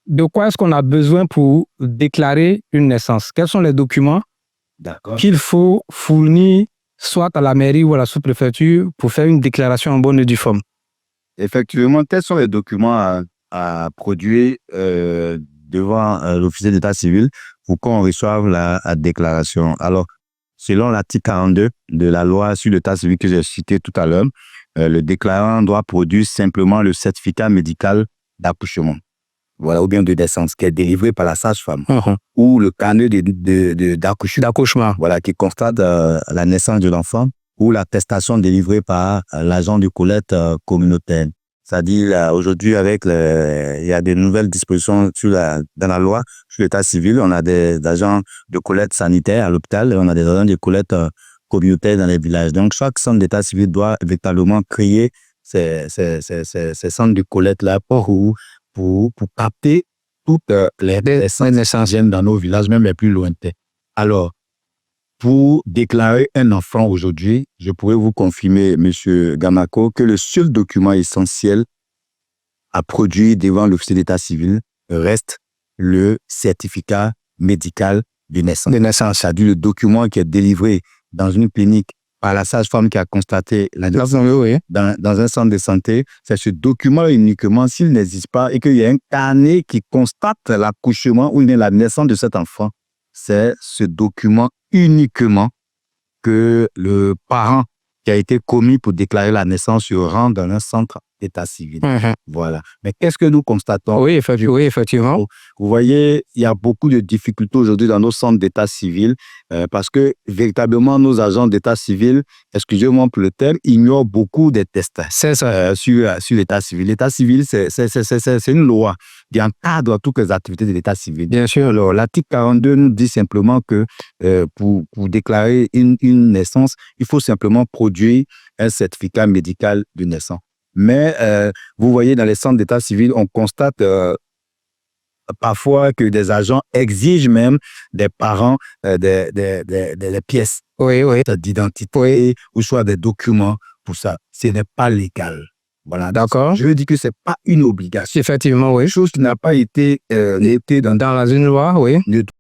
de quoi est-ce qu'on a besoin pour déclarer une naissance? Quels sont les documents qu'il faut fournir soit à la mairie ou à la sous-préfecture pour faire une déclaration en bonne et due forme? Effectivement, quels sont les documents à produire devant l'officier d'état civil pour qu'on reçoive la déclaration? Alors, selon l'article 42 de la loi sur l'état civil que j'ai cité tout à l'heure, le déclarant doit produire simplement le certificat médical d'accouchement, voilà, ou bien de naissance, qui est délivré par la sage-femme, ou le carnet d'accouchement, voilà, qui constate la naissance de l'enfant, ou l'attestation délivrée par l'agent de collecte communautaire. C'est-à-dire, aujourd'hui, il y a des nouvelles dispositions dans la loi sur l'état civil. On a des agents de collecte sanitaire à l'hôpital et on a des agents de collecte communautaire dans les villages. Donc, chaque centre d'état civil doit véritablement créer ces centres de collecte-là pour capter toutes les naissances dans nos villages, même les plus lointains. Alors, pour déclarer un enfant aujourd'hui, je pourrais vous confirmer, M. Gamako, que le seul document essentiel à produire devant l'officier d'état civil reste le certificat médical de naissance. C'est-à-dire le document qui est délivré dans une clinique par la sage-femme qui a constaté la naissance dans un centre de santé. C'est ce document uniquement, s'il n'existe pas et qu'il y a un carnet qui constate l'accouchement ou la naissance de cet enfant, c'est ce document uniquement que le parent qui a été commis pour déclarer la naissance se rend dans un centre d'état civil. Voilà. Mais qu'est-ce que nous constatons? Oui, effectivement. Vous voyez, il y a beaucoup de difficultés aujourd'hui dans nos centres d'état civil parce que véritablement nos agents d'état civil, excusez-moi pour le terme, ignorent beaucoup des tests sur l'état civil. L'état civil, c'est une loi qui encadre toutes les activités de l'état civil. Bien sûr. Alors, l'article 42 nous dit simplement que pour déclarer une naissance, il faut simplement produire un certificat médical de naissance. Mais vous voyez, dans les centres d'état civil, on constate parfois que des agents exigent même des parents des pièces d'identité ou soit des documents pour ça. Ce n'est pas légal. Voilà. D'accord. Je veux dire que ce n'est pas une obligation. Effectivement, oui. Chose qui n'a pas été dans une loi, oui.